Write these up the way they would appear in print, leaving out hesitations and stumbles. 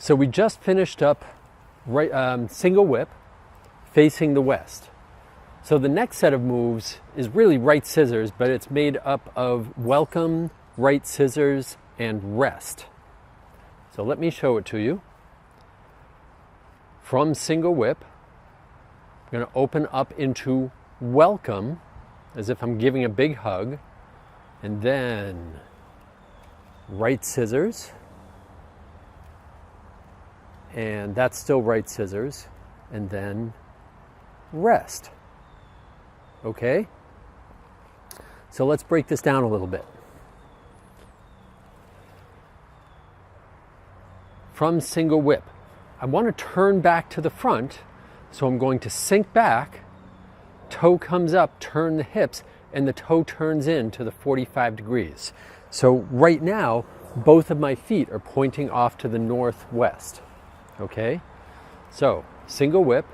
So we just finished up single whip facing the west. So the next set of moves is really right scissors, but it's made up of welcome, right scissors, and rest. So let me show it to you. From single whip, I'm going to open up into welcome, as if I'm giving a big hug, and then right scissors, and that's still right scissors, and then rest. Okay? So let's break this down a little bit. From single whip, I want to turn back to the front, so I'm going to sink back, toe comes up, turn the hips, and the toe turns in to the 45 degrees. So right now, both of my feet are pointing off to the northwest. Okay? So, single whip,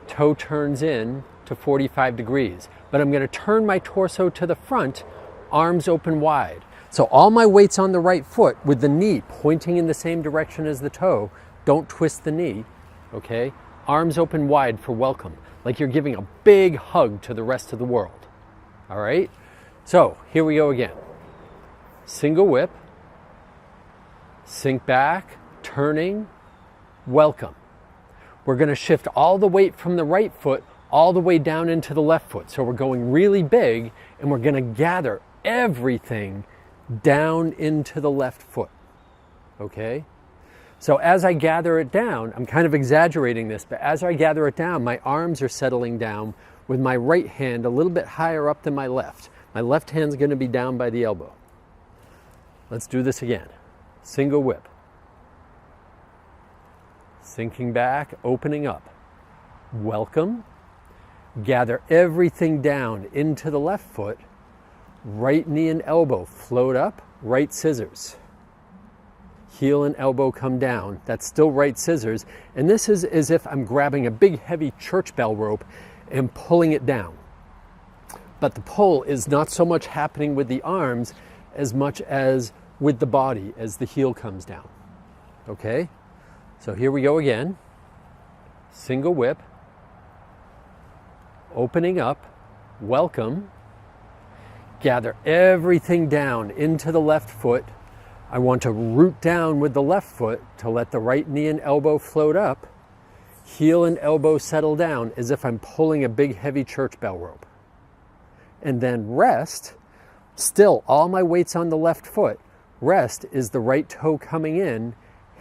toe turns in to 45 degrees. But I'm going to turn my torso to the front, arms open wide. So all my weight's on the right foot with the knee pointing in the same direction as the toe. Don't twist the knee, okay? Arms open wide for welcome, like you're giving a big hug to the rest of the world, all right? So here we go again. Single whip, sink back, turning, welcome. We're going to shift all the weight from the right foot all the way down into the left foot. So we're going really big, and we're going to gather everything down into the left foot, okay? So as I gather it down, I'm kind of exaggerating this, but as I gather it down, my arms are settling down with my right hand a little bit higher up than my left. My left hand's going to be down by the elbow. Let's do this again. Single whip. Sinking back, opening up. Welcome. Gather everything down into the left foot. Right knee and elbow float up, right scissors. Heel and elbow come down. That's still right scissors. And this is as if I'm grabbing a big heavy church bell rope and pulling it down. But the pull is not so much happening with the arms as much as with the body as the heel comes down. Okay? So here we go again. Single whip. Opening up. Welcome. Gather everything down into the left foot. I want to root down with the left foot to let the right knee and elbow float up. Heel and elbow settle down as if I'm pulling a big heavy church bell rope. And then rest. Still, all my weight's on the left foot. Rest is the right toe coming in,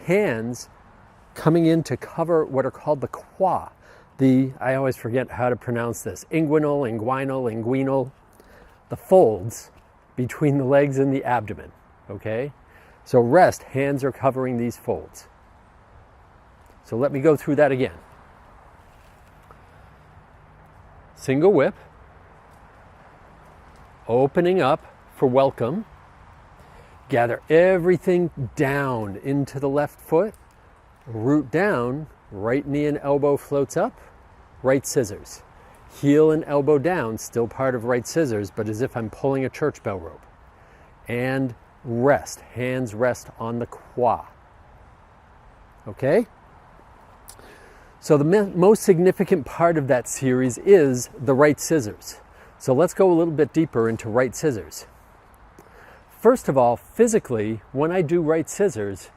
hands coming in to cover what are called the quads. I always forget how to pronounce this. Inguinal. The folds between the legs and the abdomen, okay? So rest, hands are covering these folds. So let me go through that again. Single whip, opening up for welcome, gather everything down into the left foot, root down, right knee and elbow floats up, right scissors. Heel and elbow down, still part of right scissors, but as if I'm pulling a church bell rope. And rest, hands rest on the quad. Okay? So the most significant part of that series is the right scissors. So let's go a little bit deeper into right scissors. First of all, physically, when I do right scissors,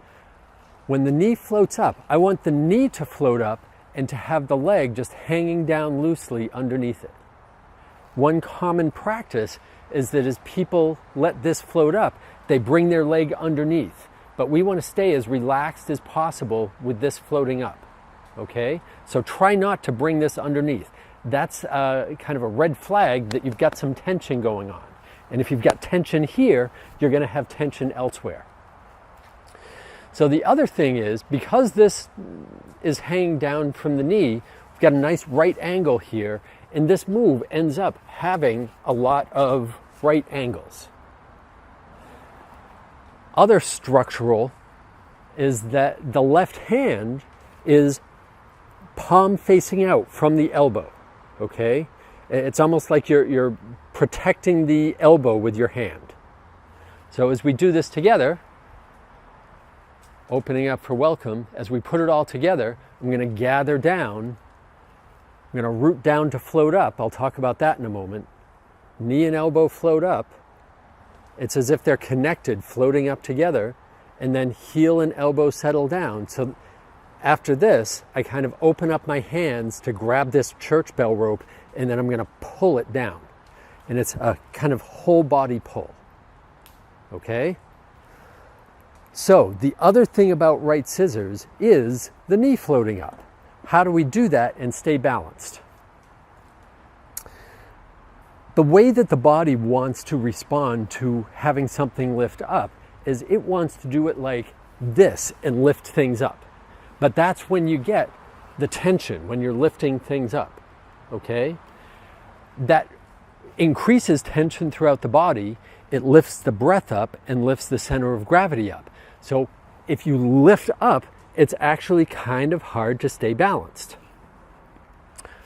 when the knee floats up, I want the knee to float up and to have the leg just hanging down loosely underneath it. One common practice is that as people let this float up, they bring their leg underneath. But we want to stay as relaxed as possible with this floating up, okay? So try not to bring this underneath. That's kind of a red flag that you've got some tension going on. And if you've got tension here, you're going to have tension elsewhere. So the other thing is, because this is hanging down from the knee, we've got a nice right angle here, and this move ends up having a lot of right angles. Other structural is that the left hand is palm facing out from the elbow, okay? It's almost like you're protecting the elbow with your hand. So as we do this together, opening up for welcome. As we put it all together, I'm going to gather down. I'm going to root down to float up. I'll talk about that in a moment. Knee and elbow float up. It's as if they're connected, floating up together, and then heel and elbow settle down. So after this, I kind of open up my hands to grab this church bell rope, and then I'm going to pull it down. And it's a kind of whole body pull. Okay? So the other thing about right scissors is the knee floating up. How do we do that and stay balanced? The way that the body wants to respond to having something lift up is it wants to do it like this and lift things up. But that's when you get the tension, when you're lifting things up, okay? That increases tension throughout the body. It lifts the breath up and lifts the center of gravity up. So if you lift up, it's actually kind of hard to stay balanced.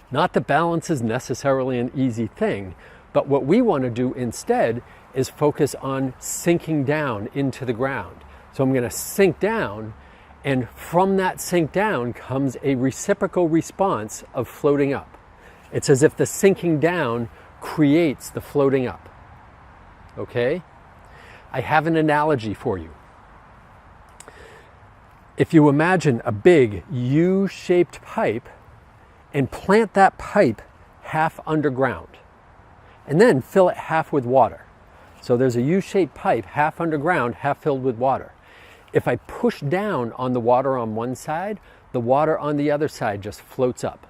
Not that balance is necessarily an easy thing, but what we want to do instead is focus on sinking down into the ground. So I'm going to sink down, and from that sink down comes a reciprocal response of floating up. It's as if the sinking down creates the floating up. Okay? I have an analogy for you. If you imagine a big U-shaped pipe and plant that pipe half underground, and then fill it half with water. So there's a U-shaped pipe, half underground, half filled with water. If I push down on the water on one side, the water on the other side just floats up.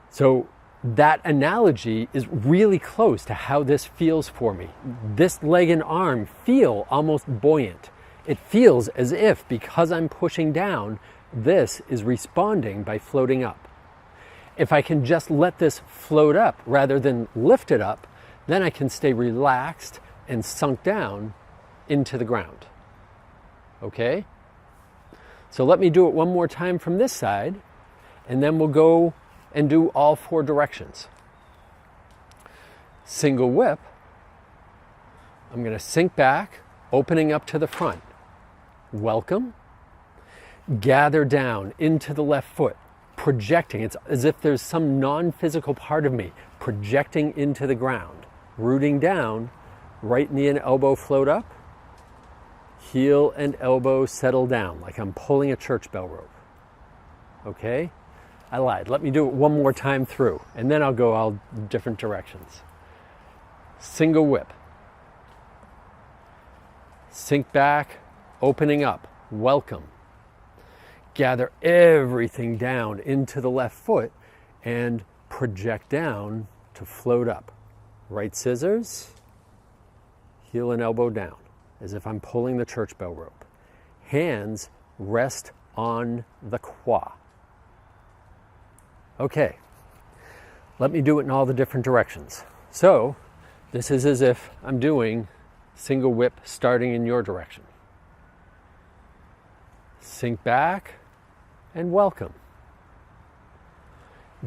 So that analogy is really close to how this feels for me. This leg and arm feel almost buoyant. It feels as if, because I'm pushing down, this is responding by floating up. If I can just let this float up rather than lift it up, then I can stay relaxed and sunk down into the ground. Okay? So let me do it one more time from this side, and then we'll go and do all four directions. Single whip. I'm going to sink back, opening up to the front. Welcome. Gather down into the left foot. Projecting. It's as if there's some non-physical part of me projecting into the ground. Rooting down, right knee and elbow float up, heel and elbow settle down, like I'm pulling a church bell rope. Okay? I lied. Let me do it one more time through, and then I'll go all different directions. Single whip. Sink back, opening up. Welcome. Gather everything down into the left foot and project down to float up. Right scissors, heel and elbow down, as if I'm pulling the church bell rope. Hands rest on the qua. Okay, let me do it in all the different directions. So, this is as if I'm doing single whip starting in your direction. Sink back and welcome.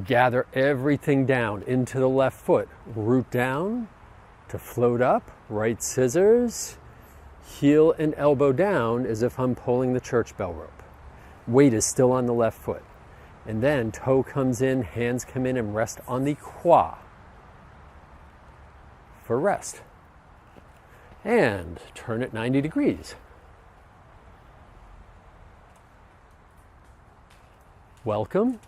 Gather everything down into the left foot. Root down to float up. Right scissors. Heel and elbow down as if I'm pulling the church bell rope. Weight is still on the left foot. And then toe comes in, hands come in and rest on the qua for rest. And turn it 90 degrees. Welcome.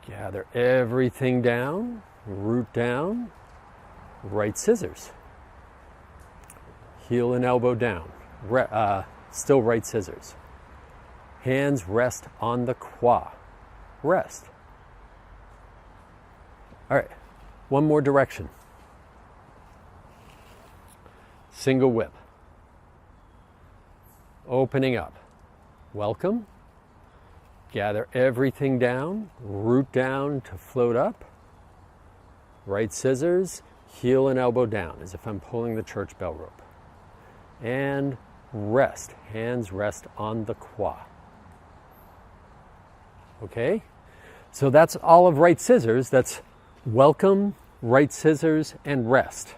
Gather everything down, root down, right scissors. Heel and elbow down, still right scissors. Hands rest on the qua, rest. All right, one more direction. Single whip. Opening up. Welcome. Gather everything down, root down to float up. Right scissors, heel and elbow down, as if I'm pulling the church bell rope. And rest, hands rest on the qua. Okay? So that's all of right scissors. That's welcome, right scissors, and rest.